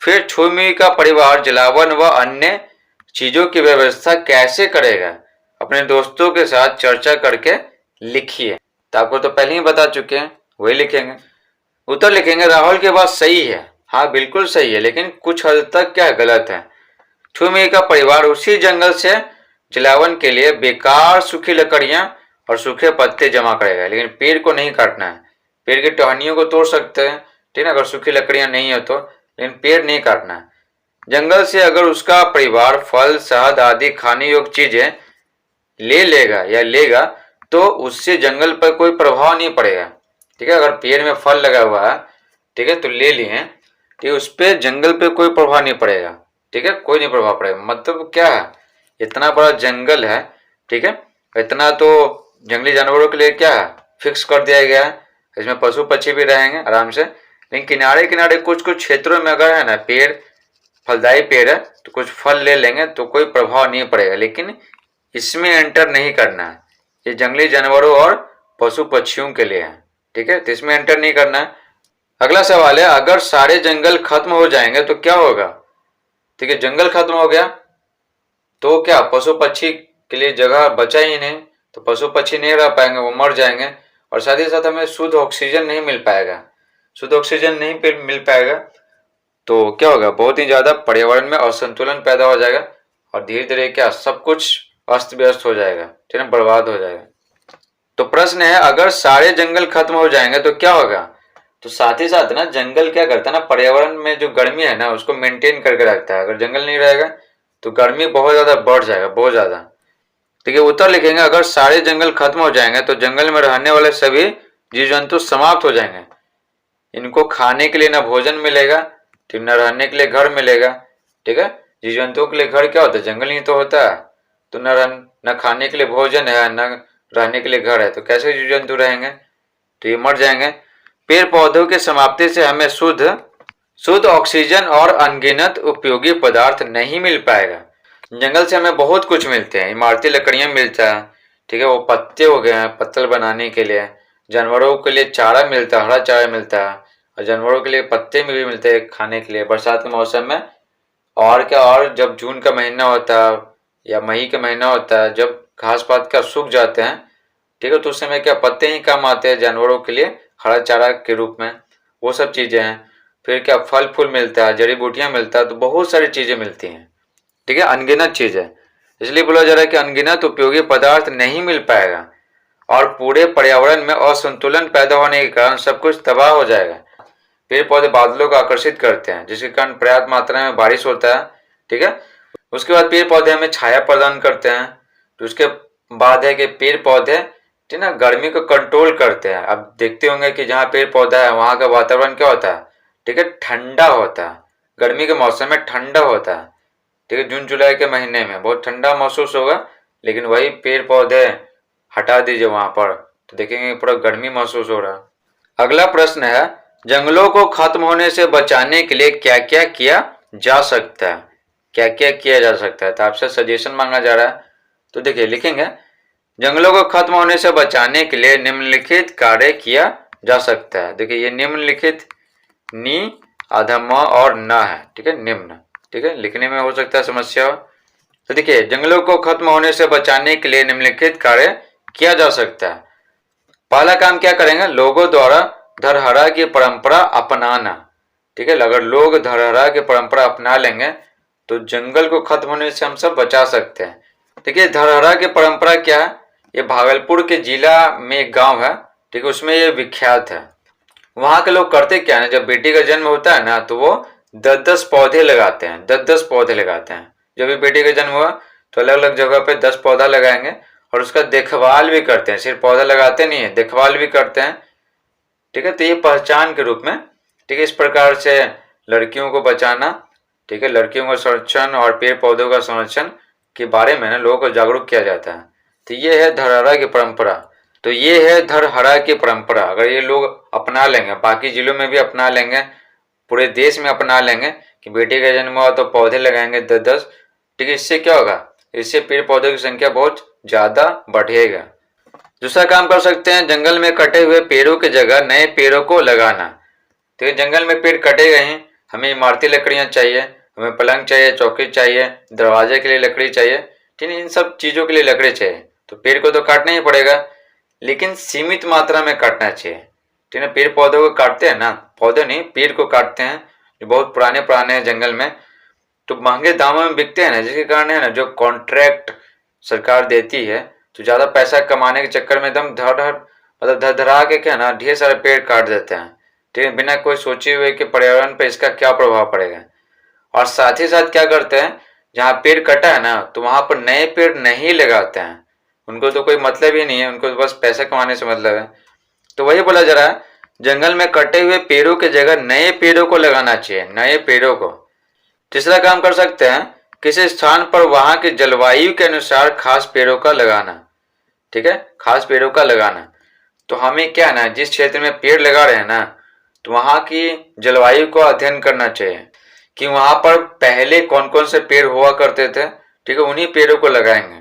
फिर छुमी का परिवार जलावन व अन्य चीजों की व्यवस्था कैसे करेगा? अपने दोस्तों के साथ चर्चा करके लिखिए। तो आपको तो पहले ही बता चुके हैं, वही लिखेंगे। उत्तर लिखेंगे, राहुल की बात सही है, हाँ बिल्कुल सही है, लेकिन कुछ हद तक क्या गलत है। छुमी का परिवार उसी जंगल से जलावन के लिए बेकार सूखी लकड़ियां और सूखे पत्ते जमा करेगा, लेकिन पेड़ को नहीं काटना है। पेड़ की टहनियों को तोड़ सकते हैं, ठीक है, अगर सूखी लकड़ियां नहीं हो तो, लेकिन पेड़ नहीं काटना है। जंगल से अगर उसका परिवार फल, शहद आदि खाने योग्य चीजें ले लेगा या लेगा तो उससे जंगल पर कोई प्रभाव नहीं पड़ेगा। ठीक है, अगर पेड़ में फल लगा हुआ है, ठीक है, तो ले लिए, ठीक है, उस पर जंगल पे कोई प्रभाव नहीं पड़ेगा। ठीक है, कोई नहीं प्रभाव पड़ेगा। मतलब क्या है, इतना बड़ा जंगल है, ठीक है, इतना तो जंगली जानवरों के लिए क्या है, फिक्स कर दिया गया है। इसमें पशु पक्षी भी रहेंगे आराम से, लेकिन किनारे किनारे कुछ कुछ क्षेत्रों में अगर है ना पेड़, फलदायी पेड़ है, तो कुछ फल ले लेंगे तो कोई प्रभाव नहीं पड़ेगा, लेकिन इसमें एंटर नहीं करना है। ये जंगली जानवरों और पशु पक्षियों के लिए है। ठीक है, तो इसमें एंटर नहीं करना है। अगला सवाल है, अगर सारे जंगल खत्म हो जाएंगे तो क्या होगा? ठीक है, जंगल खत्म हो गया तो क्या पशु पक्षी के लिए जगह बचा ही नहीं, तो पशु पक्षी नहीं रह पाएंगे, वो मर जाएंगे, और साथ ही साथ हमें शुद्ध ऑक्सीजन नहीं मिल पाएगा। शुद्ध ऑक्सीजन नहीं मिल पाएगा तो क्या होगा, बहुत ही ज्यादा पर्यावरण में असंतुलन पैदा हो जाएगा, और धीरे धीरे क्या सब कुछ अस्त व्यस्त हो जाएगा, ठीक है, बर्बाद हो जाएगा। तो प्रश्न है, अगर सारे जंगल खत्म हो जाएंगे तो क्या होगा? तो साथ ही साथ ना जंगल क्या करता है ना, पर्यावरण में जो गर्मी है ना उसको मेंटेन करके रखता है। अगर जंगल नहीं रहेगा तो गर्मी बहुत ज्यादा बढ़ जाएगा, बहुत ज्यादा। ठीक है, उत्तर लिखेंगे, अगर सारे जंगल खत्म हो जाएंगे तो जंगल में रहने वाले सभी जीव जंतु समाप्त हो जाएंगे। इनको खाने के लिए ना भोजन मिलेगा, ठीक, न रहने के लिए घर मिलेगा। ठीक है, जीव जंतुओं के लिए घर क्या होता है, जंगल ही तो होता है। तो न खाने के लिए भोजन है, न रहने के लिए घर है, तो कैसे जीव जंतु रहेंगे? तो ये मर जाएंगे। पेड़ पौधों की समाप्ति से हमें शुद्ध ऑक्सीजन और अनगिनत उपयोगी पदार्थ नहीं मिल पाएगा। जंगल से हमें बहुत कुछ मिलते हैं, इमारती लकड़ियां मिलता है, ठीक है, वो पत्ते हो गए हैं पत्तल बनाने के लिए, जानवरों के लिए चारा मिलता है, हरा चारा मिलता है, और जानवरों के लिए पत्ते में भी मिलते हैं खाने के लिए बरसात के मौसम में। और क्या, और जब जून का महीना होता है या मई का महीना होता है, जब घास पात का सूख जाते हैं, ठीक है, तो उस समय क्या पत्ते ही काम आते हैं जानवरों के लिए हरा चारा के रूप में, वो सब चीजें हैं। फिर क्या फल फूल मिलता है, जड़ी बूटियां मिलता है, तो बहुत सारी चीजें मिलती हैं। ठीक है, अनगिनत चीज है, इसलिए बोला जा रहा है कि अनगिनत उपयोगी पदार्थ नहीं मिल पाएगा, और पूरे पर्यावरण में असंतुलन पैदा होने के कारण सब कुछ तबाह हो जाएगा। पेड़ पौधे बादलों को आकर्षित करते हैं, जिसके कारण पर्याप्त मात्रा में बारिश होता है। ठीक है, उसके बाद पेड़ पौधे हमें छाया प्रदान करते हैं। तो उसके बाद है कि पेड़ पौधे, ठीक ना, गर्मी को कंट्रोल करते हैं। अब देखते होंगे कि जहाँ पेड़ पौधा है वहां का वातावरण क्या होता है, ठीक है, ठंडा होता है। गर्मी के मौसम में ठंडा होता है, ठीक है, जून जुलाई के महीने में बहुत ठंडा महसूस होगा, लेकिन वही पेड़ पौधे हटा दीजिए वहां पर तो देखेंगे पूरा गर्मी महसूस हो रहा है। अगला प्रश्न है, जंगलों को खत्म होने से बचाने के लिए क्या क्या किया जा सकता है? क्या क्या किया जा सकता है? तो आपसे सजेशन मांगा जा रहा है। तो देखिए लिखेंगे, जंगलों को खत्म होने से बचाने के लिए निम्नलिखित कार्य किया जा सकता है। देखिए ये निम्नलिखित नी आधा म और न है, ठीक है, निम्न, ठीक है, लिखने में हो सकता है समस्या हो। तो देखिए जंगलों को खत्म होने से बचाने के लिए निम्नलिखित कार्य किया जा सकता है। पहला काम क्या करेंगे, लोगों द्वारा धरहरा की परंपरा अपनाना। ठीक है, अगर लोग धरहरा की परंपरा अपना लेंगे तो जंगल को खत्म होने से हम सब बचा सकते हैं। देखिए धरहरा की परंपरा क्या है, ये भागलपुर के जिला में एक गांव है, ठीक है, उसमें ये विख्यात है। वहां के लोग करते क्या है, जब बेटी का जन्म होता है ना तो वो 10-10 पौधे लगाते हैं, 10-10 पौधे लगाते हैं। जब भी बेटी का जन्म हुआ तो अलग अलग जगह पे 10 पौधा लगाएंगे, और उसका देखभाल भी करते हैं, सिर्फ पौधा लगाते नहीं है, देखभाल भी करते हैं। ठीक है, तो ये पहचान के रूप में, ठीक है, इस प्रकार से लड़कियों को बचाना, ठीक है, लड़कियों का संरक्षण और पेड़ पौधों का संरक्षण के बारे में ना लोगों को जागरूक किया जाता है। तो ये है धरहरा की परंपरा। तो ये है धरहरा की परंपरा, अगर ये लोग अपना लेंगे, बाकी जिलों में भी अपना लेंगे, पूरे देश में अपना लेंगे कि बेटी का जन्म हुआ तो पौधे लगाएंगे 10-10, ठीक है, इससे क्या होगा, इससे पेड़ पौधों की संख्या बहुत ज्यादा बढ़ेगा। दूसरा काम कर सकते हैं, जंगल में कटे हुए पेड़ों की जगह नए पेड़ों को लगाना। तो जंगल में पेड़ कटे गए हैं, हमें इमारती लकड़ियां चाहिए, हमें पलंग चाहिए, चौकी चाहिए, दरवाजे के लिए लकड़ी चाहिए, ठीक है, इन सब चीज़ों के लिए लकड़ी चाहिए। तो पेड़ को तो काटना ही पड़ेगा, लेकिन सीमित मात्रा में काटना चाहिए, ठीक है। पेड़ पौधों को काटते हैं ना, पौधे नहीं पेड़ को काटते हैं, जो बहुत पुराने पुराने हैं जंगल में, तो महंगे दामों में बिकते हैं ना, जिसके कारण है ना जो कॉन्ट्रैक्ट सरकार देती है, तो ज़्यादा पैसा कमाने के चक्कर में एकदम धड़ धड़ा के क्या ना ढेर सारे पेड़ काट देते हैं, ठीक है, बिना कोई सोचे हुए कि पर्यावरण पर इसका क्या प्रभाव पड़ेगा। और साथ ही साथ क्या करते हैं, जहाँ पेड़ कटा है ना तो वहां पर नए पेड़ नहीं लगाते हैं, उनको तो कोई मतलब ही नहीं है, उनको तो बस पैसा कमाने से मतलब है। तो वही बोला जा रहा है, जंगल में कटे हुए पेड़ों की जगह नए पेड़ों को लगाना चाहिए, नए पेड़ों को। तीसरा काम कर सकते हैं, किसी स्थान पर वहां की जलवायु के अनुसार खास पेड़ों का लगाना, ठीक है, खास पेड़ों का लगाना। तो हमें क्या ना, जिस क्षेत्र में पेड़ लगा रहे हैं ना, तो वहां की जलवायु को अध्ययन करना चाहिए कि वहां पर पहले कौन कौन से पेड़ हुआ करते थे, ठीक है, उन्हीं पेड़ों को लगाएंगे।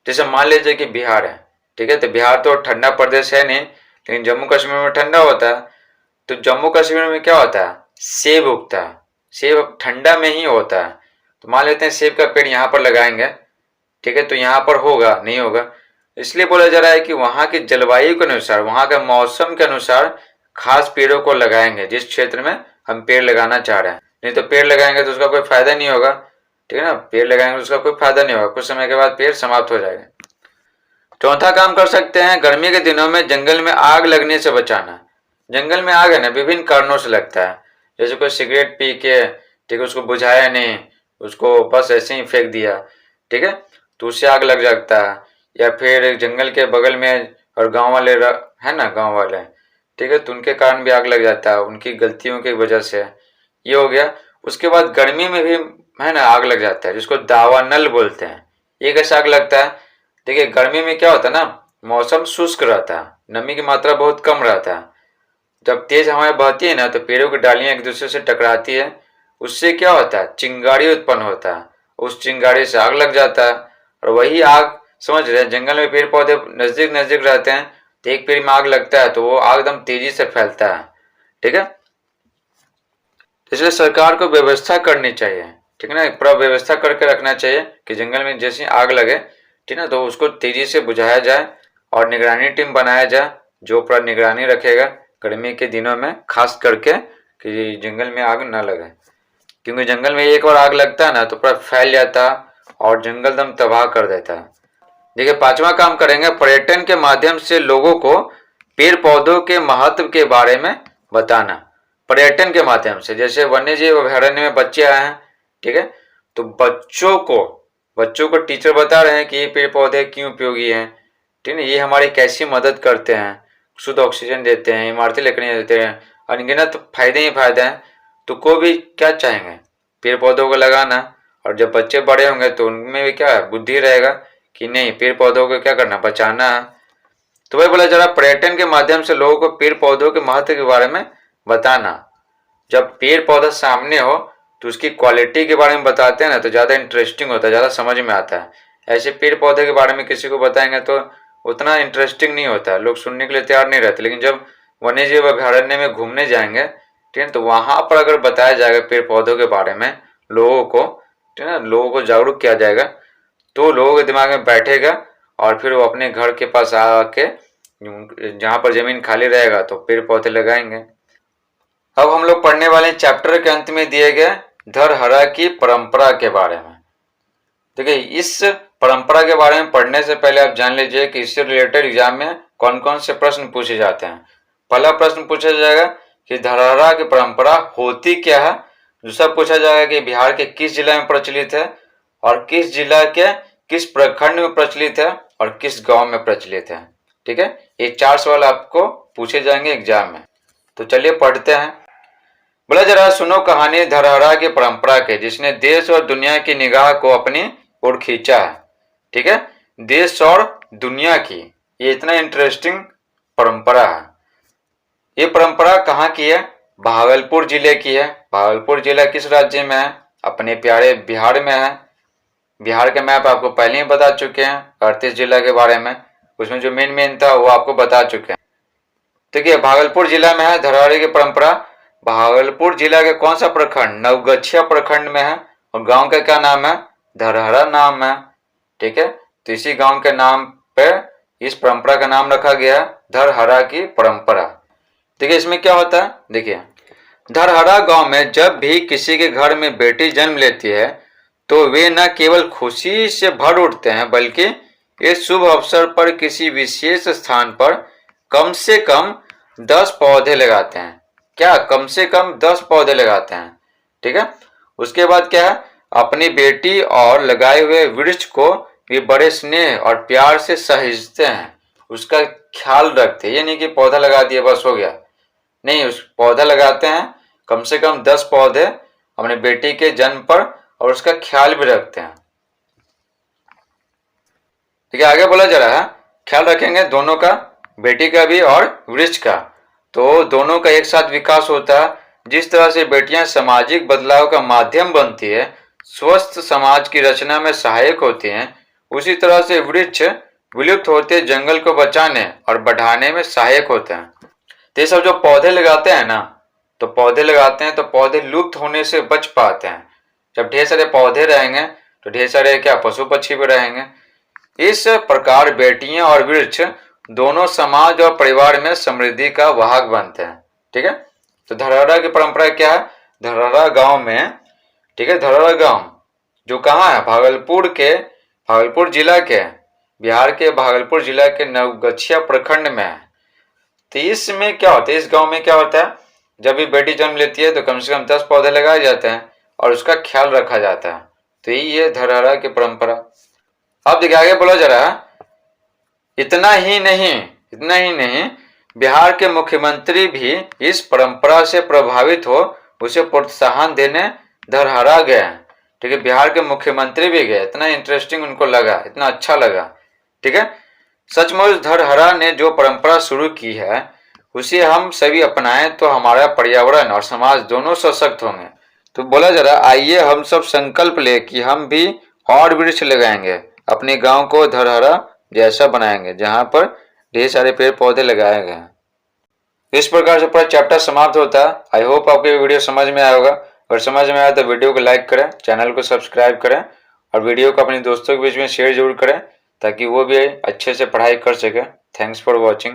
जैसे मान लीजिए कि बिहार है, ठीक है, तो बिहार तो ठंडा प्रदेश है नहीं, लेकिन जम्मू कश्मीर में ठंडा होता है। तो जम्मू कश्मीर में क्या होता है, सेब उगता है, सेब ठंडा में ही होता है। तो मान लेते हैं सेब का पेड़ यहाँ पर लगाएंगे, ठीक है, तो यहाँ पर होगा नहीं होगा, इसलिए बोला जा रहा है कि वहाँ की जलवायु के अनुसार, वहाँ के मौसम के अनुसार खास पेड़ों को लगाएंगे जिस क्षेत्र में हम पेड़ लगाना चाह रहे हैं। नहीं तो पेड़ लगाएंगे तो उसका कोई फायदा नहीं होगा, ठीक है ना, पेड़ लगाएंगे तो उसका कोई फायदा नहीं होगा, कुछ समय के बाद पेड़ समाप्त हो जाएगा। चौथा काम कर सकते हैं, गर्मी के दिनों में जंगल में आग लगने से बचाना। जंगल में आग है ना विभिन्न कारणों से लगता है, जैसे कोई सिगरेट पी के, ठीक है, उसको बुझाया नहीं, उसको बस ऐसे ही फेंक दिया, ठीक है, तो उससे आग लग जाता है। या फिर जंगल के बगल में और गांव वाले है ना, गांव वाले, ठीक है, तो उनके कारण भी आग लग जाता है, उनकी गलतियों की वजह से, ये हो गया। उसके बाद गर्मी में भी है ना आग लग जाता है, जिसको दावानल बोलते हैं, ये कैसे आग लगता है। देखिए गर्मी में क्या होता है ना, मौसम शुष्क रहता है, नमी की मात्रा बहुत कम रहता है। जब तेज हवाएं बहती है ना तो पेड़ों की डालियां एक दूसरे से टकराती है, उससे क्या होता है, चिंगारी उत्पन्न होता है, उस चिंगारी से आग लग जाता है। और वही आग, समझ रहे हैं, जंगल में पेड़ पौधे नजदीक नजदीक रहते हैं, तो एक पेड़ में आग लगता है तो वो आग एकदम तेजी से फैलता है, ठीक है। इसलिए सरकार को व्यवस्था करनी चाहिए, ठीक है ना, पूरा व्यवस्था करके रखना चाहिए कि जंगल में जैसे आग लगे, ठीक है ना, तो उसको तेजी से बुझाया जाए और निगरानी टीम बनाया जाए जो पूरा निगरानी रखेगा गर्मी के दिनों में, खास करके कि जंगल में आग ना लगे, क्योंकि जंगल में एक बार आग लगता है ना तो पूरा फैल जाता है और जंगल दम तबाह कर देता है। देखिए पांचवा काम करेंगे, पर्यटन के माध्यम से लोगों को पेड़ पौधों के महत्व के बारे में बताना। पर्यटन के माध्यम से, जैसे वन्य जीव अभयारण्य में बच्चे आए हैं, ठीक है, तो बच्चों को टीचर बता रहे हैं कि ये पेड़ पौधे क्यों उपयोगी हैं, ठीक है, ये हमारी कैसी मदद करते हैं, शुद्ध ऑक्सीजन देते हैं, इमारती लकड़ियाँ देते हैं, अनगिनत फायदे ही फायदे हैं। तो कोई भी क्या चाहेंगे, पेड़ पौधों को लगाना। और जब बच्चे बड़े होंगे तो उनमें भी क्या है, बुद्धि रहेगा कि नहीं पेड़ पौधों को क्या करना, बचाना है। तो वही बोला जरा, पर्यटन के माध्यम से लोगों को पेड़ पौधों के महत्व के बारे में बताना। जब पेड़ पौधा सामने हो तो उसकी क्वालिटी के बारे में बताते हैं ना तो ज़्यादा इंटरेस्टिंग होता है, ज़्यादा समझ में आता है। ऐसे पेड़ पौधे के बारे में किसी को बताएंगे तो उतना इंटरेस्टिंग नहीं होता है, लोग सुनने के लिए तैयार नहीं रहते। लेकिन जब वन्य जीव अभयारण्य में घूमने जाएंगे, ठीक है, तो वहाँ पर अगर बताया जाएगा पेड़ पौधों के बारे में लोगों को, ठीक है ना, लोगों को जागरूक किया जाएगा, तो लोगों के दिमाग में बैठेगा और फिर वो अपने घर के पास आके जहाँ पर जमीन खाली रहेगा तो पेड़ पौधे लगाएंगे। अब हम लोग पढ़ने वाले चैप्टर के अंत में दिए गए धरहरा की परंपरा के बारे में। देखिए इस परंपरा के बारे में पढ़ने से पहले आप जान लीजिए कि इससे रिलेटेड एग्जाम में कौन कौन से प्रश्न पूछे जाते हैं। पहला प्रश्न पूछा जाएगा कि धरहरा की परंपरा होती क्या है। दूसरा पूछा जाएगा कि बिहार के किस जिला में प्रचलित है और किस जिला के किस प्रखंड में प्रचलित है और किस गांव में प्रचलित है। ठीक है, ये 4 सवाल आपको पूछे जाएंगे एग्जाम में। तो चलिए पढ़ते हैं। बोला जरा सुनो कहानी धरहरा की परंपरा के, जिसने देश और दुनिया की निगाह को अपनी ओर खींचा है। ठीक है, देश और दुनिया की ये इतना इंटरेस्टिंग परंपरा है। ये परंपरा कहाँ की है? भागलपुर जिले की है। भागलपुर जिला किस राज्य में है? अपने प्यारे बिहार में है। बिहार के मैप आपको पहले ही बता चुके हैं 38 जिला के बारे में। उसमें जो मेन था वो आपको बता चुके हैं। देखिए भागलपुर जिला में है धरहरे की परंपरा। भागलपुर जिला के कौन सा प्रखंड? नवगछिया प्रखंड में है और गांव का क्या नाम है? धरहरा नाम है। ठीक है, तो इसी गांव के नाम पे इस परंपरा का नाम रखा गया धरहरा की परंपरा। देखिए इसमें क्या होता है, देखिए धरहरा गांव में जब भी किसी के घर में बेटी जन्म लेती है तो वे न केवल खुशी से भर उठते हैं बल्कि इस शुभ अवसर पर किसी विशेष स्थान पर कम से कम 10 पौधे लगाते हैं। क्या? कम से कम 10 पौधे लगाते हैं। ठीक है, उसके बाद क्या है, अपनी बेटी और लगाए हुए वृक्ष को वे बड़े स्नेह और प्यार से सहेजते हैं, उसका ख्याल रखते हैं। ये नहीं कि पौधा लगा दिया बस हो गया, नहीं, उस पौधा लगाते हैं, कम से कम 10 पौधे अपने बेटी के जन्म पर, और उसका ख्याल भी रखते हैं। ठीक है, आगे बोला जा रहा है ख्याल रखेंगे दोनों का, बेटी का भी और वृक्ष का, तो दोनों का एक साथ विकास होता है। जिस तरह से बेटियां सामाजिक बदलाव का माध्यम बनती है, स्वस्थ समाज की रचना में सहायक होती हैं, उसी तरह से वृक्ष विलुप्त होते जंगल को बचाने और बढ़ाने में सहायक होते हैं। तो ये सब जो पौधे लगाते हैं ना, तो पौधे लगाते हैं तो पौधे लुप्त होने से बच पाते हैं। जब ढेर सारे पौधे रहेंगे तो ढेर सारे क्या पशु पक्षी भी रहेंगे। इस प्रकार बेटियां और वृक्ष दोनों समाज और परिवार में समृद्धि का वाहक बनते हैं। ठीक है, तो धरहरा की परंपरा क्या है? धरहरा गांव में, ठीक है, धरहरा गांव जो कहाँ है? भागलपुर जिला के, बिहार के भागलपुर जिला के नवगछिया प्रखंड में है। तो इसमें क्या होता है, इस गांव में क्या होता है, जब भी बेटी जन्म लेती है तो कम से कम 10 पौधे लगाए जाते हैं और उसका ख्याल रखा जाता है। तो यही है धरहरा की परंपरा। अब देखिए आगे बोला जा रहा है, इतना ही नहीं, बिहार के मुख्यमंत्री भी इस परंपरा से प्रभावित हो उसे प्रोत्साहन देने धरहरा गए। ठीक है, बिहार के मुख्यमंत्री भी गए, इतना इंटरेस्टिंग उनको लगा, इतना अच्छा लगा। ठीक है, सचमुच धरहरा ने जो परंपरा शुरू की है उसे हम सभी अपनाएं तो हमारा पर्यावरण और समाज दोनों सशक्त होंगे। तो बोला जा रहा, आइए हम सब संकल्प ले कि हम भी और वृक्ष लगाएंगे, अपने गांव को धरहरा जैसा बनाएंगे जहां पर ढेर सारे पेड़ पौधे लगाए गए हैं। इस प्रकार से पूरा चैप्टर समाप्त होता है। आई होप आपको ये वीडियो समझ में आया होगा। अगर समझ में आया तो वीडियो को लाइक करें, चैनल को सब्सक्राइब करें और वीडियो को अपने दोस्तों के बीच में शेयर जरूर करें ताकि वो भी अच्छे से पढ़ाई कर सके। Thanks for watching.